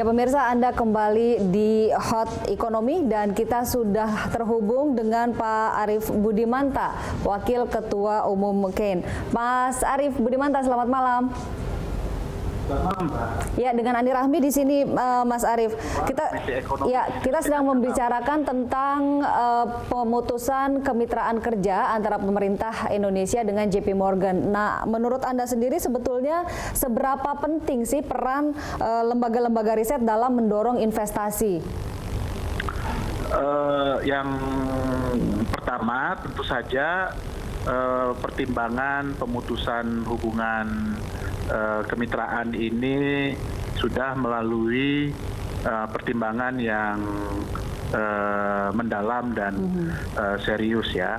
Ya pemirsa, Anda kembali di Hot Ekonomi dan kita sudah terhubung dengan Pak Arief Budimanta, Wakil Ketua Umum KAIN. Mas Arief Budimanta, selamat malam. Ya, dengan Andi Rahmi di sini, Mas Arief. Kita sedang membicarakan tentang pemutusan kemitraan kerja antara pemerintah Indonesia dengan JP Morgan. Nah, menurut Anda sendiri sebetulnya seberapa penting sih peran lembaga-lembaga riset dalam mendorong investasi? Yang pertama tentu saja pertimbangan pemutusan hubungan kemitraan ini sudah melalui pertimbangan yang mendalam dan serius ya.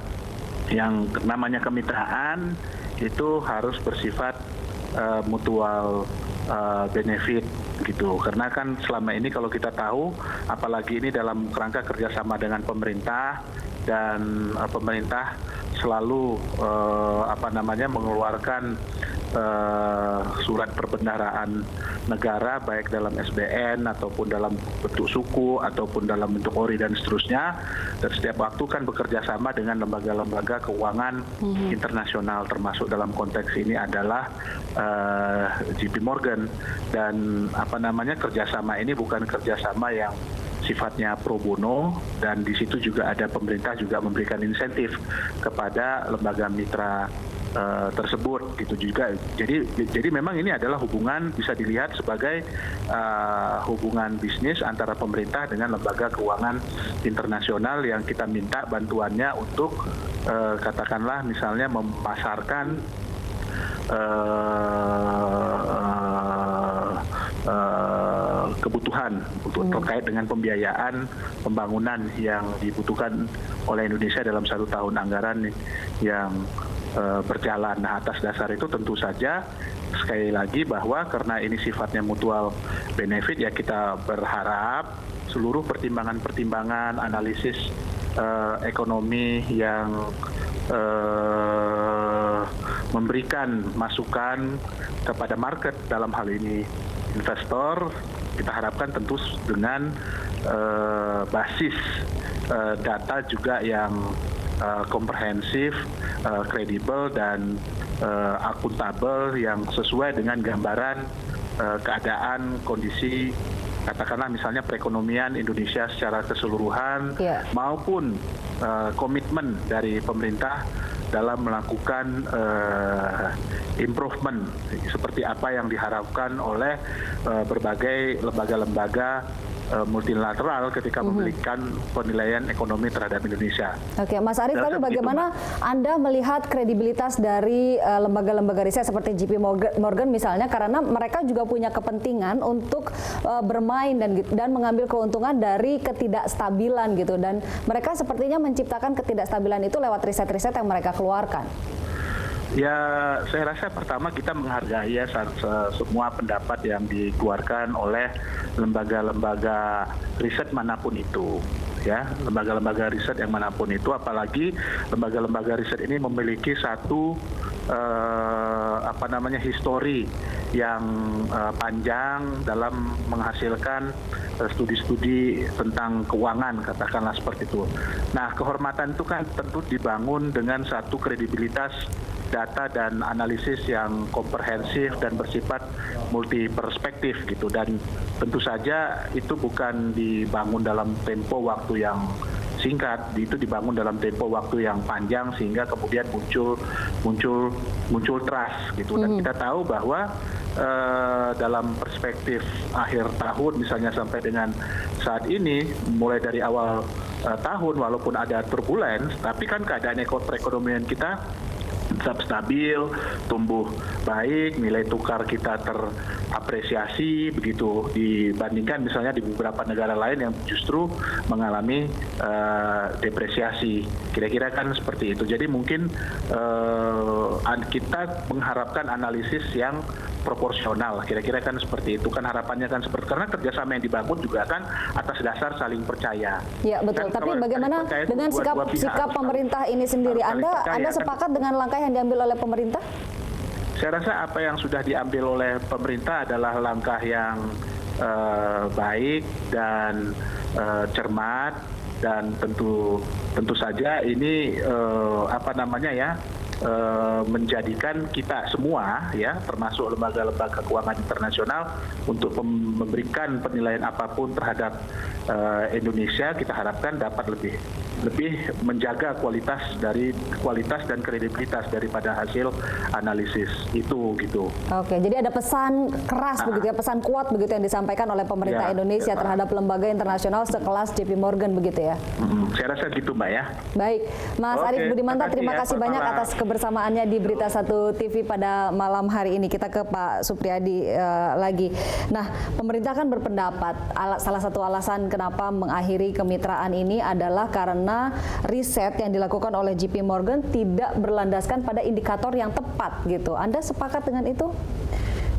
Yang namanya kemitraan itu harus bersifat mutual benefit gitu. Karena kan selama ini kalau kita tahu, apalagi ini dalam kerangka kerjasama dengan pemerintah dan pemerintah selalu mengeluarkan surat perbendaharaan negara baik dalam SBN ataupun dalam bentuk suku ataupun dalam bentuk ORI dan seterusnya, dan setiap waktu kan bekerja sama dengan lembaga-lembaga keuangan internasional, termasuk dalam konteks ini adalah JP Morgan. Dan kerjasama ini bukan kerjasama yang sifatnya pro bono, dan di situ juga ada pemerintah juga memberikan insentif kepada lembaga mitra tersebut gitu juga. Jadi memang ini adalah hubungan, bisa dilihat sebagai hubungan bisnis antara pemerintah dengan lembaga keuangan internasional yang kita minta bantuannya untuk katakanlah misalnya memasarkan kebutuhan terkait dengan pembiayaan pembangunan yang dibutuhkan oleh Indonesia dalam 1 tahun anggaran yang berjalan. Nah, atas dasar itu tentu saja sekali lagi bahwa karena ini sifatnya mutual benefit, ya kita berharap seluruh pertimbangan-pertimbangan analisis ekonomi yang memberikan masukan kepada market, dalam hal ini investor, kita harapkan tentu dengan basis data juga yang komprehensif, kredibel dan akuntabel yang sesuai dengan gambaran keadaan kondisi katakanlah misalnya perekonomian Indonesia secara keseluruhan maupun komitmen dari pemerintah dalam melakukan improvement seperti apa yang diharapkan oleh berbagai lembaga-lembaga multilateral ketika memberikan penilaian ekonomi terhadap Indonesia. Oke, Mas Arief, tapi bagaimana Anda melihat kredibilitas dari lembaga-lembaga riset seperti JP Morgan misalnya, karena mereka juga punya kepentingan untuk bermain dan mengambil keuntungan dari ketidakstabilan gitu, dan mereka sepertinya menciptakan ketidakstabilan itu lewat riset-riset yang mereka keluarkan. Ya, saya rasa pertama kita menghargai ya semua pendapat yang dikeluarkan oleh lembaga-lembaga riset manapun itu. Ya, lembaga-lembaga riset yang manapun itu, apalagi lembaga-lembaga riset ini memiliki satu histori yang panjang dalam menghasilkan studi-studi tentang keuangan, katakanlah seperti itu. Nah, kehormatan itu kan tentu dibangun dengan satu kredibilitas data dan analisis yang komprehensif dan bersifat multi perspektif gitu, dan tentu saja itu bukan dibangun dalam tempo waktu yang singkat, itu dibangun dalam tempo waktu yang panjang sehingga kemudian muncul trust gitu. Dan kita tahu bahwa dalam perspektif akhir tahun misalnya sampai dengan saat ini, mulai dari awal tahun walaupun ada turbulence, tapi kan keadaan perekonomian kita tetap stabil, tumbuh baik, nilai tukar kita terapresiasi begitu dibandingkan misalnya di beberapa negara lain yang justru mengalami depresiasi. Kira-kira kan seperti itu. Jadi mungkin kita mengharapkan analisis yang proporsional, kira-kira kan seperti itu kan harapannya kan, seperti karena kerjasama yang dibangun juga kan atas dasar saling percaya. Ya betul. Kan, tapi bagaimana dengan sikap pemerintah ini sendiri? Anda sepakat dengan langkah yang diambil oleh pemerintah? Saya rasa apa yang sudah diambil oleh pemerintah adalah langkah yang baik dan cermat, dan tentu saja ini menjadikan kita semua ya, termasuk lembaga-lembaga keuangan internasional, untuk memberikan penilaian apapun terhadap Indonesia, kita harapkan dapat lebih menjaga kualitas dan kredibilitas daripada hasil analisis itu gitu. Oke, jadi ada pesan keras begitu ya, pesan kuat begitu yang disampaikan oleh pemerintah Indonesia terhadap lembaga internasional sekelas JP Morgan begitu ya. Saya rasa gitu, Mbak ya. Baik, Mas Arief Budimanta, terima kasih banyak malam. atas kebersamaannya di Berita Satu TV pada malam hari ini. Kita ke Pak Supriyadi lagi. Nah, pemerintah kan berpendapat salah satu alasan kenapa mengakhiri kemitraan ini adalah karena riset yang dilakukan oleh JP Morgan tidak berlandaskan pada indikator yang tepat gitu. Anda sepakat dengan itu?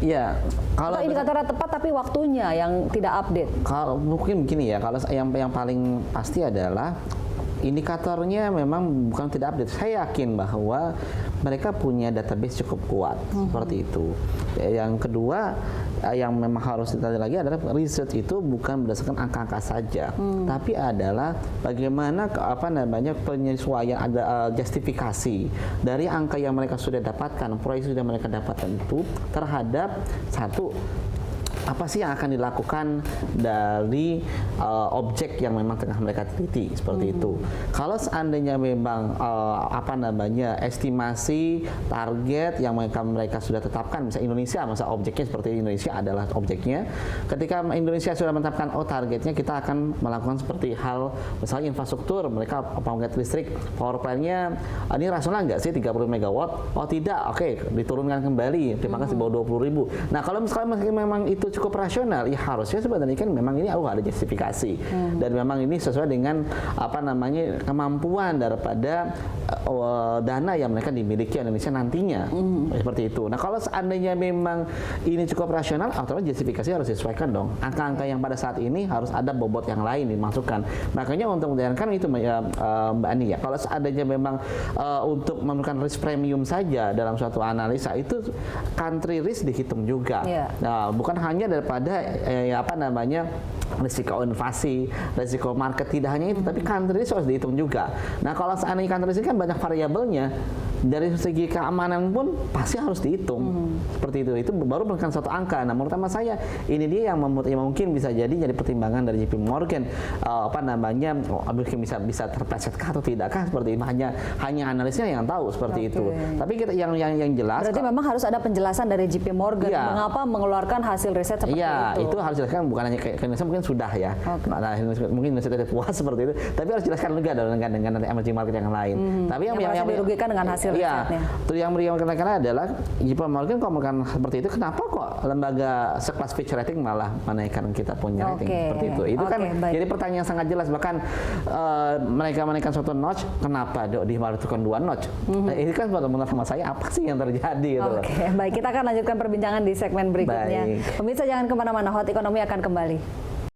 Iya, kalau indikatornya tepat tapi waktunya yang tidak update. Kalau mungkin begini ya, kalau yang paling pasti adalah indikatornya memang bukan tidak update. Saya yakin bahwa mereka punya database cukup kuat seperti itu. Yang kedua, yang memang harus dilihat lagi adalah research itu bukan berdasarkan angka-angka saja, tapi adalah bagaimana penyesuaian, ada justifikasi dari angka yang mereka sudah dapatkan, proyeksi sudah mereka dapatkan itu terhadap satu, apa sih yang akan dilakukan dari objek yang memang tengah mereka teliti seperti itu. Kalau seandainya memang estimasi target yang mereka sudah tetapkan, misalnya Indonesia, masa objeknya seperti Indonesia adalah objeknya. Ketika Indonesia sudah menetapkan targetnya, kita akan melakukan seperti hal misalnya infrastruktur, mereka pembangkit listrik power plant-nya ini rasional nggak sih 30 megawatt? Oh tidak, oke, diturunkan kembali, terima kasih bawah 20.000. Nah kalau misalnya memang itu cukup rasional, ya harusnya sebenarnya kan memang ini ada justifikasi dan memang ini sesuai dengan kemampuan daripada dana yang mereka dimiliki Indonesia nantinya seperti itu. Nah kalau seandainya memang ini cukup rasional, otomatis justifikasi harus disesuaikan dong. Angka-angka yang pada saat ini harus ada bobot yang lain dimasukkan. Makanya untuk menjalankan itu Mbak Ani ya, kalau seandainya memang untuk memberikan risk premium saja dalam suatu analisa itu country risk dihitung juga. Nah, bukan hanya daripada risiko invasi, risiko market, tidak hanya itu, tapi country risk harus dihitung juga. Nah, kalau seandainya country risk kan banyak variabelnya, dari segi keamanan pun pasti harus dihitung. Seperti itu baru bukan satu angka. Nah, menurut saya ini dia yang mungkin bisa jadi pertimbangan dari JP Morgan, bisa terplesetkah atau tidakkah seperti itu, hanya analisnya yang tahu seperti itu. Tapi kita yang jelas, berarti memang harus ada penjelasan dari JP Morgan mengapa mengeluarkan hasil riset seperti itu. Itu harus dijelaskan, bukan hanya ke Indonesia mungkin sudah ya. Nah, mungkin Indonesia tidak puas seperti itu, tapi harus dijelaskan juga dengan emerging market yang lain. Tapi yang dirugikan dengan hasil risetnya. Yang mereka adalah JP Morgan kalau melakukan seperti itu, kenapa kok lembaga sekelas Fitch Rating malah menaikkan kita punya rating seperti itu? Itu kan jadi pertanyaan yang sangat jelas. Bahkan mereka menaikkan suatu notch, kenapa diharuskan 2 notch? Ini kan menurut saya apa sih yang terjadi? Baik, kita akan lanjutkan perbincangan di segmen berikutnya. Pemirsa jangan kemana-mana, Hot Ekonomi akan kembali.